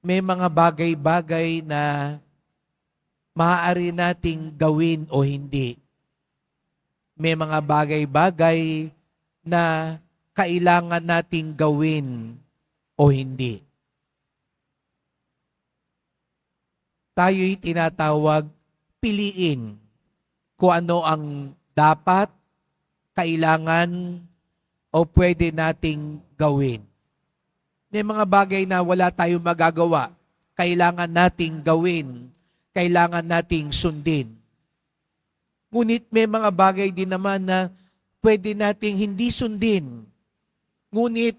may mga bagay-bagay na maaari nating gawin o hindi. May mga bagay-bagay na kailangan nating gawin o hindi. Tayo'y tinatawag piliin kung ano ang dapat, kailangan, o pwede nating gawin. May mga bagay na wala tayong magagawa, kailangan nating gawin, kailangan nating sundin. Ngunit may mga bagay din naman na pwede nating hindi sundin. Ngunit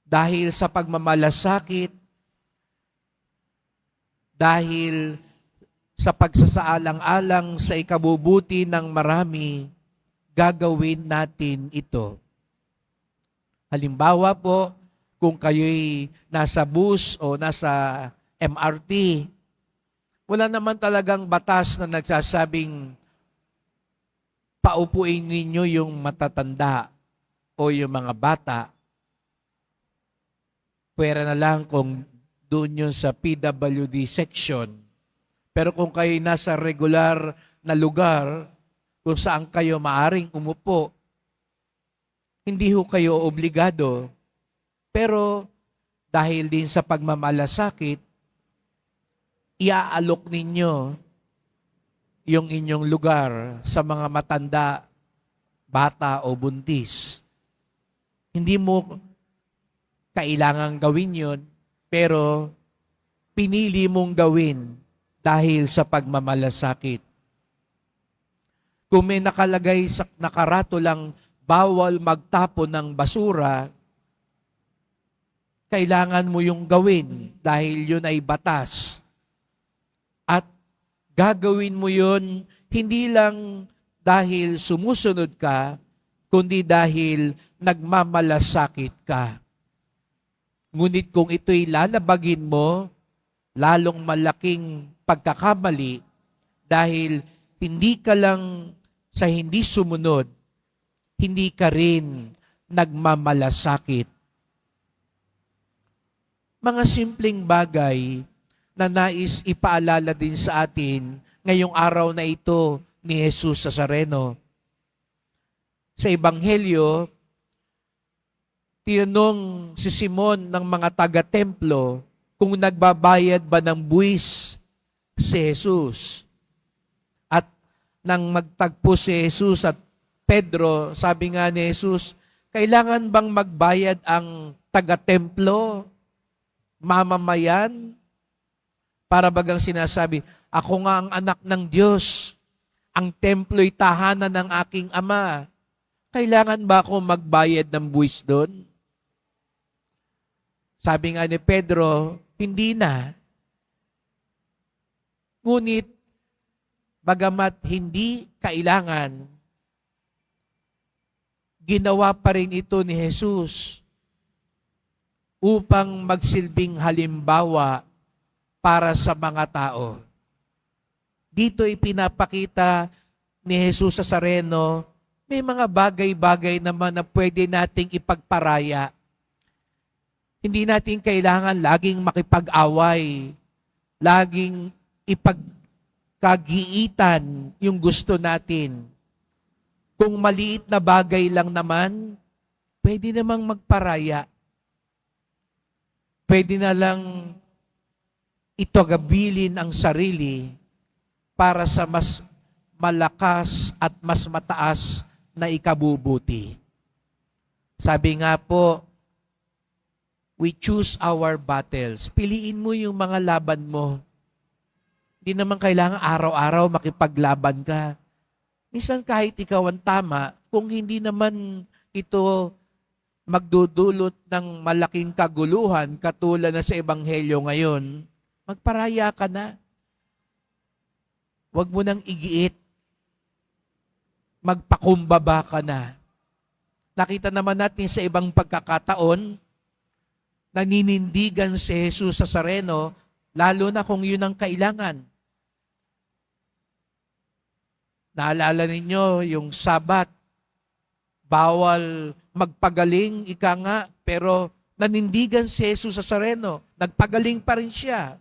dahil sa pagmamalasakit, dahil sa pagsasaalang-alang sa ikabubuti ng marami, gagawin natin ito. Halimbawa po, kung kayo'y nasa bus o nasa MRT, wala naman talagang batas na nagsasabing paupuin ninyo yung matatanda o yung mga bata. Pwera na lang kung doon yun sa PWD section. Pero kung kayo nasa regular na lugar, kung saan kayo maaring umupo, hindi ho kayo obligado. Pero dahil din sa pagmamalasakit, iaalok ninyo yung inyong lugar sa mga matanda, bata o buntis. Hindi mo kailangang gawin yun, pero pinili mong gawin dahil sa pagmamalasakit. Kung may nakalagay sa nakarato lang bawal magtapon ng basura, kailangan mo yung gawin dahil yun ay batas. At gagawin mo yun hindi lang dahil sumusunod ka, kundi dahil nagmamalasakit ka. Ngunit kung ito'y lalabagin mo, lalong malaking pagkakamali dahil hindi ka lang sa hindi sumunod, hindi ka rin nagmamalasakit. Mga simpleng bagay na nais ipaalala din sa atin ngayong araw na ito ni Jesus Nazareno. Sa Ebanghelyo, tinanong si Simon ng mga taga-templo kung nagbabayad ba ng buwis si Jesus. At nang magtagpo si Jesus at Pedro, sabi nga ni Jesus, kailangan bang magbayad ang taga-templo, mamamayan? Para bagang sinasabi, ako nga ang anak ng Diyos, ang templo'y tahanan ng aking Ama. Kailangan ba ako magbayad ng buwis doon? Sabi nga ni Pedro, hindi na. Ngunit, bagamat hindi kailangan, ginawa pa rin ito ni Jesus upang magsilbing halimbawa para sa mga tao. Dito ipinapakita ni Jesus Nazareno, may mga bagay-bagay naman na pwede nating ipagparaya. Hindi natin kailangan laging makipag-away, laging ipagkagiitan yung gusto natin. Kung maliit na bagay lang naman, pwede namang magparaya. Pwede na lang itagabilin ang sarili para sa mas malakas at mas mataas na ikabubuti. Sabi nga po, we choose our battles. Piliin mo yung mga laban mo. Hindi naman kailangan araw-araw makipaglaban ka. Minsan kahit ikaw ang tama, kung hindi naman ito magdudulot ng malaking kaguluhan katulad na sa Ebanghelyo ngayon, magparaya ka na. Huwag mo nang igiit. Magpakumbaba ka na. Nakita naman natin sa ibang pagkakataon, naninindigan si Jesus Nazareno, lalo na kung yun ang kailangan. Naalala ninyo yung Sabat, bawal magpagaling, ika nga, pero nanindigan si Jesus Nazareno. Nagpagaling pa rin siya.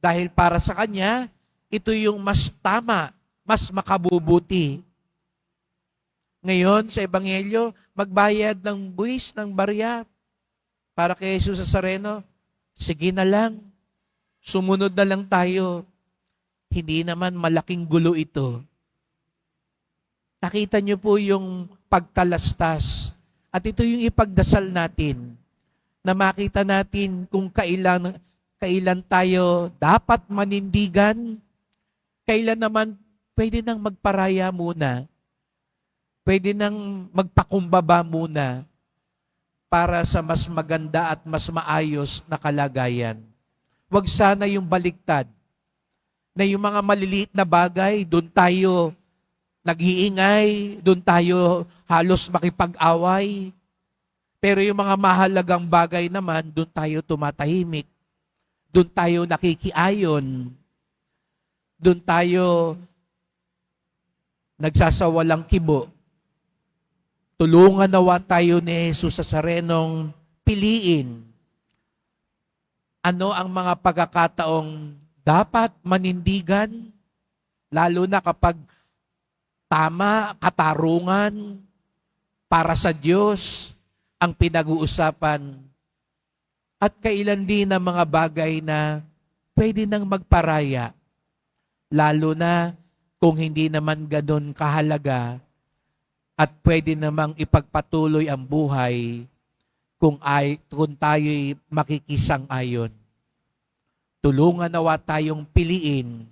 Dahil para sa kanya, ito yung mas tama, mas makabubuti. Ngayon, sa Ebanghelyo, magbayad ng buwis ng barya para kay Jesus Nazareno. Sige na lang. Sumunod na lang tayo. Hindi naman malaking gulo ito. Nakita niyo po yung pagkalastas. At ito yung ipagdasal natin na makita natin kung kailan tayo dapat manindigan, kailan naman pwede nang magparaya muna, pwede nang magpakumbaba muna para sa mas maganda at mas maayos na kalagayan. Huwag sana yung baliktad, na yung mga maliliit na bagay, doon tayo nag-iingay, doon tayo halos makipag-away. Pero yung mga mahalagang bagay naman, doon tayo tumatahimik. Doon tayo nakikiayon. Doon tayo nagsasawalang kibo. Tulungan nawa tayo ni Jesus Nazarenong piliin ano ang mga pagkakataong dapat manindigan, lalo na kapag tama, katarungan, para sa Diyos ang pinag-uusapan. At kailan din ang mga bagay na pwede nang magparaya, lalo na kung hindi naman ganun kahalaga at pwede namang ipagpatuloy ang buhay kung tayo'y makikisang-ayon. Tulungan nawa tayong piliin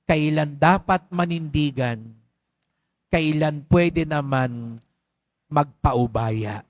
kailan dapat manindigan, kailan pwede naman magpaubaya.